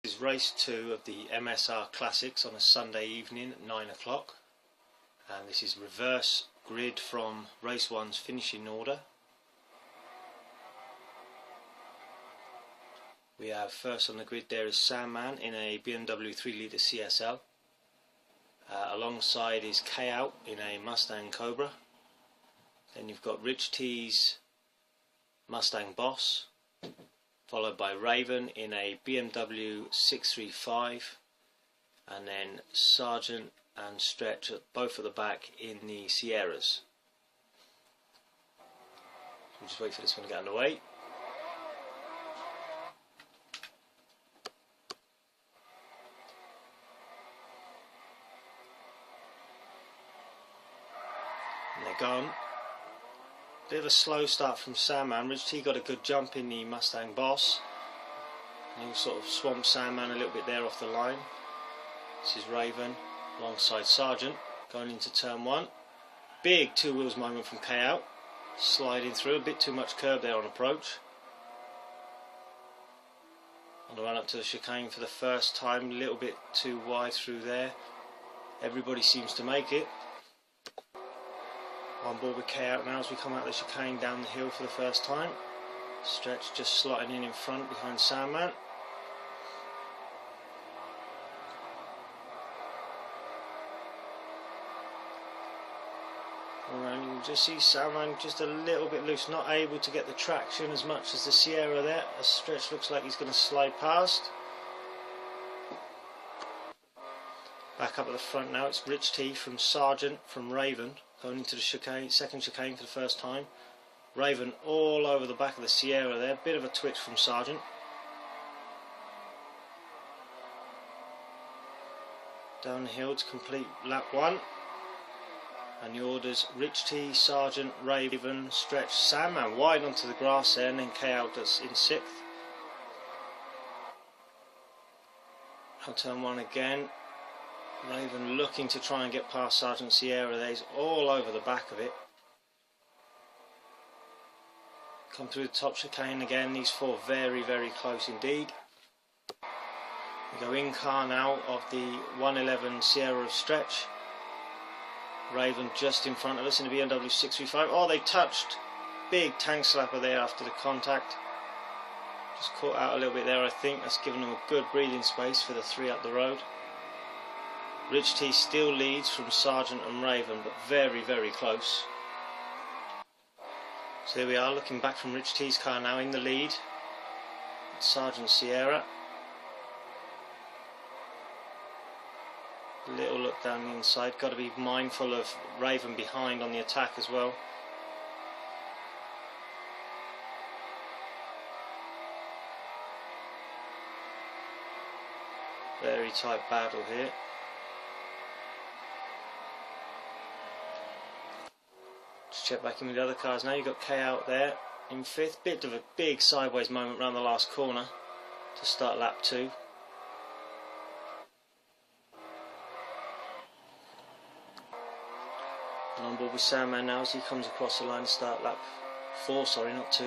This is race 2 of the MSR Classics on a Sunday evening at 9 o'clock, and this is reverse grid from race 1's finishing order. We have first on the grid there is Sandman in a BMW 3 litre CSL. Alongside is K-Out in a Mustang Cobra. Then you've got Rich T's Mustang Boss, followed by Raven in a BMW 635, and then Sergeant and Stretch both at the back in the Sierras. We'll just wait for this one to get underway. And they're gone. Bit of a slow start from Sandman. Rich T got a good jump in the Mustang Boss, and he'll sort of swamp Sandman a little bit there off the line. This is Raven alongside Sergeant going into turn 1. Big two wheels moment from K-Out, sliding through, a bit too much curb there on approach. On the run up to the chicane for the first time, a little bit too wide through there. Everybody seems to make it. On board with K-Out now as we come out of the chicane down the hill for the first time. Stretch just slotting in front behind Sandman. And you can just see Sandman just a little bit loose, not able to get the traction as much as the Sierra there. As Stretch looks like he's going to slide past. Back up at the front now, it's Rich T from Sergeant from Raven going into the chicane, second chicane for the first time. Raven all over the back of the Sierra there, bit of a twitch from Sergeant. Down the hill to complete lap 1. And the orders Rich T, Sergeant, Raven, Stretch, Sandman wide onto the grass there, and then K-Out that's in 6th. Now turn 1 again. Raven looking to try and get past Sergeant Sierra there, he's all over the back of it. Come through the top chicane again, these four very close indeed. We go in car now of the 111 Sierra of Stretch. Raven just in front of us in the BMW 635. Oh, they touched. Big tank slapper there after the contact. Just caught out a little bit there, I think. That's given them a good breathing space for the 3 up the road. Rich T still leads from Sergeant and Raven, but very close. So here we are, looking back from Rich T's car now in the lead. Sergeant Sierra. Little look down the inside. Got to be mindful of Raven behind on the attack as well. Very tight battle here. Just check back in with the other cars now. You've got K-Out there in 5th. Bit of a big sideways moment around the last corner to start lap 2. And on board with Sandman now as he comes across the line to start lap 4, sorry, not 2.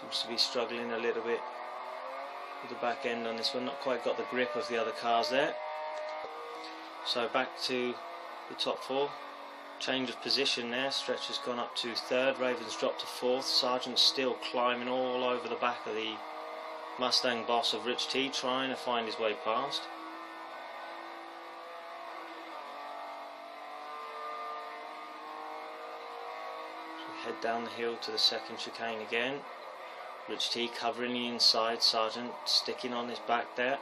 Seems to be struggling a little bit with the back end on this one, not quite got the grip of the other cars there. So back to the top 4. Change of position there. Stretch has gone up to 3rd. Raven's dropped to 4th. Sergeant's still climbing all over the back of the Mustang Boss of Rich T, trying to find his way past. So we head down the hill to the second chicane again. Rich T covering the inside. Sergeant sticking on his back there.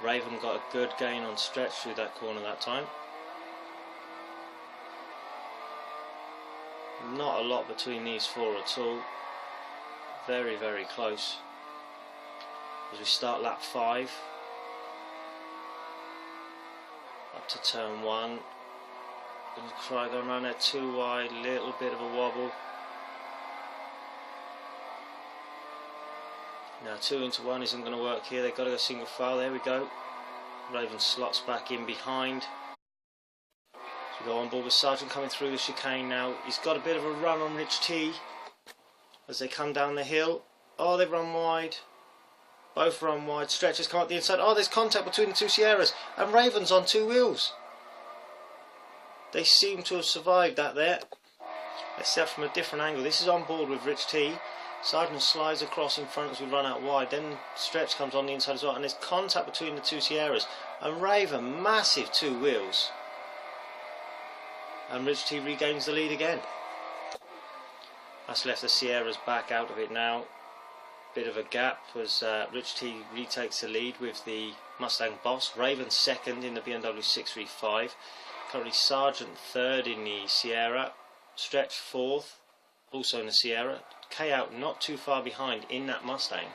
Raven got a good gain on Stretch through that corner that time. Not a lot between these 4 at all. Very close. As we start lap 5. Up to turn 1. Going to try going around there too wide, little bit of a wobble. Now 2 into 1 isn't going to work here, they've got to go single file, there we go. Raven slots back in behind. So we go on board with Sergeant coming through the chicane now. He's got a bit of a run on Rich T. as they come down the hill. Oh, they've run wide. Both run wide. Stretchers come up the inside. Oh, there's contact between the two Sierras, and Raven's on two wheels. They seem to have survived that there. Let's see that from a different angle. This is on board with Rich T. Sargent slides across in front as we run out wide. Then Stretch comes on the inside as well, and there's contact between the two Sierras. And Raven, massive two wheels. And Rich T regains the lead again. That's left the Sierras back out of it now. Bit of a gap as Rich T retakes the lead with the Mustang Boss. Raven second in the BMW 635. Currently Sargent third in the Sierra. Stretch fourth, also in the Sierra. K out not too far behind in that Mustang.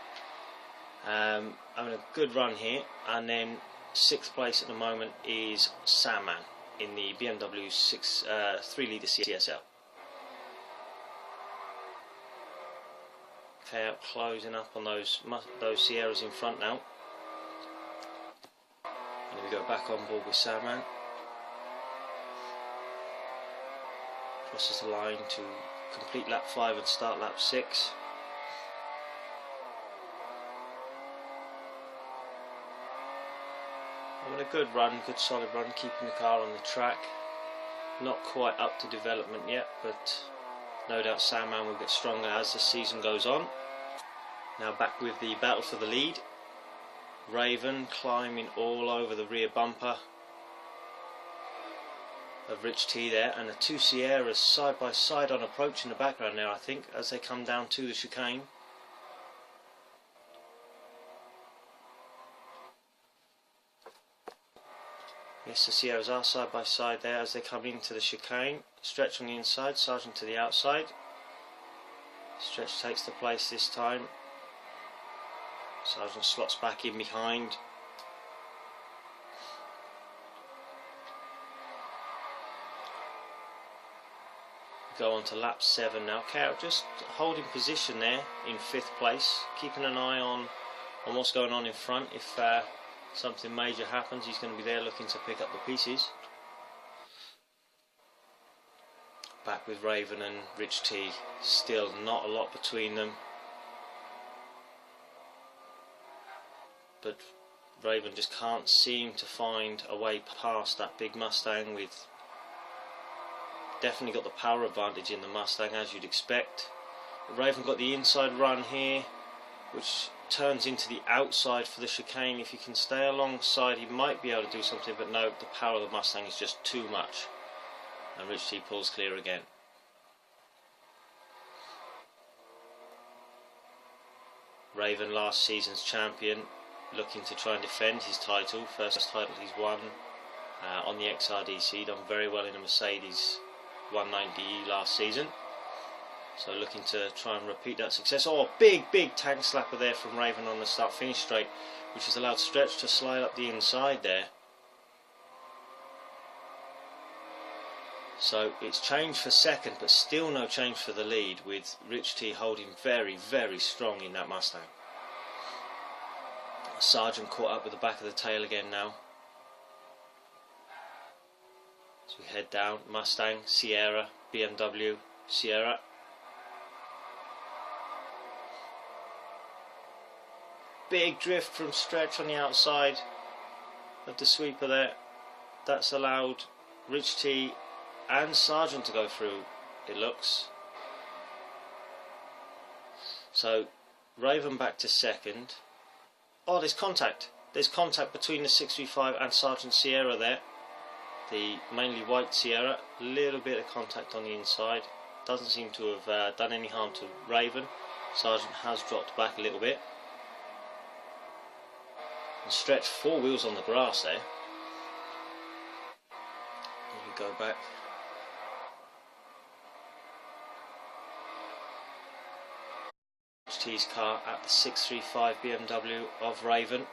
Having a good run here. And then sixth place at the moment is Sandman in the BMW 3 litre CSL. K out closing up on those Sierras in front now. And we go back on board with Sandman. Crosses the line to complete lap 5 and start lap 6. Having a good run, good solid run, keeping the car on the track. Not quite up to development yet, but no doubt Sandman will get stronger as the season goes on. Now back with the battle for the lead. Raven climbing all over the rear bumper of Rich T there, and the two Sierras side by side on approach in the background there, I think, as they come down to the chicane. Yes, the Sierras are side by side there as they come into the chicane. Stretch on the inside, Sargent to the outside. Stretch takes the place this time. Sargent slots back in behind. Go on to lap 7 now. Carrot just holding position there in 5th place, keeping an eye on what's going on in front. If something major happens, he's going to be there looking to pick up the pieces. Back with Raven and Rich T, still not a lot between them, but Raven just can't seem to find a way past that big Mustang. With definitely got the power advantage in the Mustang, as you'd expect. Raven got the inside run here, which turns into the outside for the chicane. If he can stay alongside, he might be able to do something, but no, the power of the Mustang is just too much, and Rich T pulls clear again. Raven, last season's champion, looking to try and defend his title, first title he's won on the Xrdc. Done very well in a Mercedes 190e last season, so looking to try and repeat that success. Oh, big tank slapper there from Raven on the start finish straight, which has allowed Stretch to slide up the inside there. So it's changed for second, but still no change for the lead, with Rich T holding very strong in that Mustang. Sargent caught up with the back of the tail again now. So we head down, Mustang, Sierra, BMW, Sierra. Big drift from Stretch on the outside of the sweeper there. That's allowed Rich T and Sargent to go through, it looks. So Raven back to second. Oh, there's contact. There's contact between the 635 and Sargent Sierra there. The mainly white Sierra, a little bit of contact on the inside. Doesn't seem to have done any harm to Raven. Sargent has dropped back a little bit. And Stretch 4 wheels on the grass there. And we go back. T's car at the 635 BMW of Raven.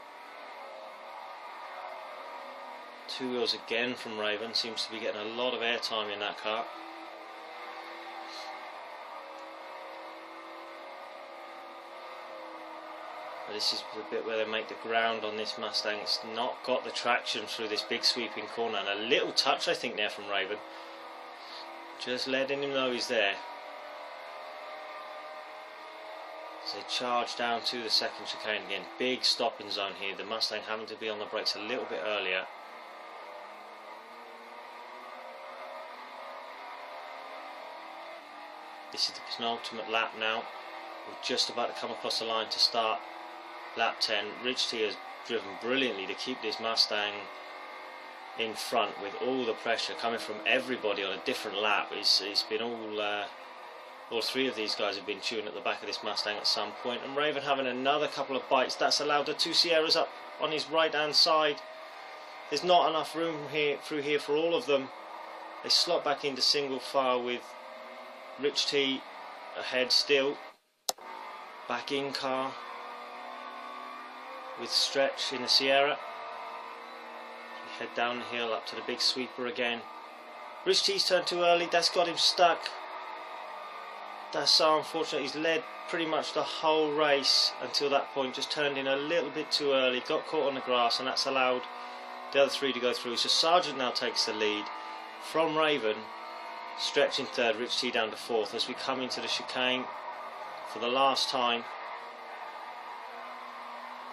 2 wheels again from Raven, seems to be getting a lot of airtime in that car. But this is the bit where they make the ground on this Mustang. It's not got the traction through this big sweeping corner, and a little touch I think there from Raven, just letting him know he's there. As they charge down to the second chicane again. Big stopping zone here. The Mustang having to be on the brakes a little bit earlier. This is the penultimate lap now. We're just about to come across the line to start lap 10. Rich T has driven brilliantly to keep this Mustang in front with all the pressure coming from everybody on a different lap. It's been all three of these guys have been chewing at the back of this Mustang at some point, and Raven having another couple of bites. That's allowed the two Sierras up on his right hand side. There's not enough room through here for all of them. They slot back into single file with Rich T ahead still. Back in car with Stretch in the Sierra. We head down the hill up to the big sweeper again. Rich T's turned too early. That's got him stuck. That's so unfortunate. He's led pretty much the whole race until that point. Just turned in a little bit too early. Got caught on the grass, and that's allowed the other three to go through. So Sargent now takes the lead from Raven. Stretch in third, Rich T down to fourth as we come into the chicane for the last time.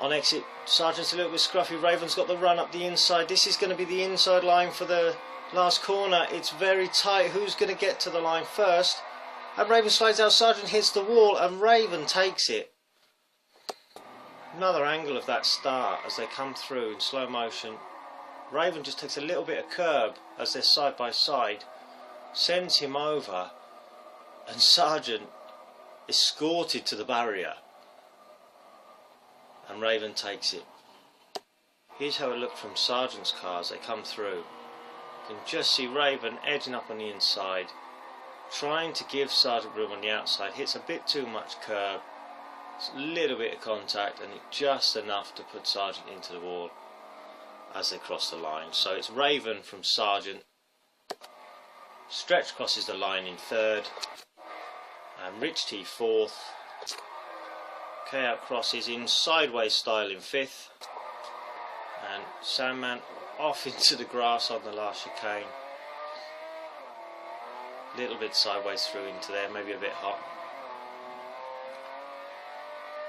On exit, Sargent's a little bit scruffy. Raven's got the run up the inside. This is going to be the inside line for the last corner. It's very tight. Who's going to get to the line first? And Raven slides out. Sargent hits the wall, and Raven takes it. Another angle of that start as they come through in slow motion. Raven just takes a little bit of curb as they're side by side, sends him over, and Sargent escorted to the barrier, and Raven takes it. Here's how it looked from Sargent's car as they come through. You can just see Raven edging up on the inside, trying to give Sargent room on the outside. Hits a bit too much curb, it's a little bit of contact, and it's just enough to put Sargent into the wall as they cross the line. So it's Raven from Sargent. Stretch crosses the line in third, and Rich T fourth. K-Out crosses in sideways style in fifth, and Sandman off into the grass on the last chicane. Little bit sideways through into there, maybe a bit hot.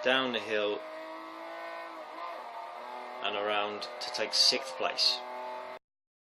Down the hill and around to take sixth place.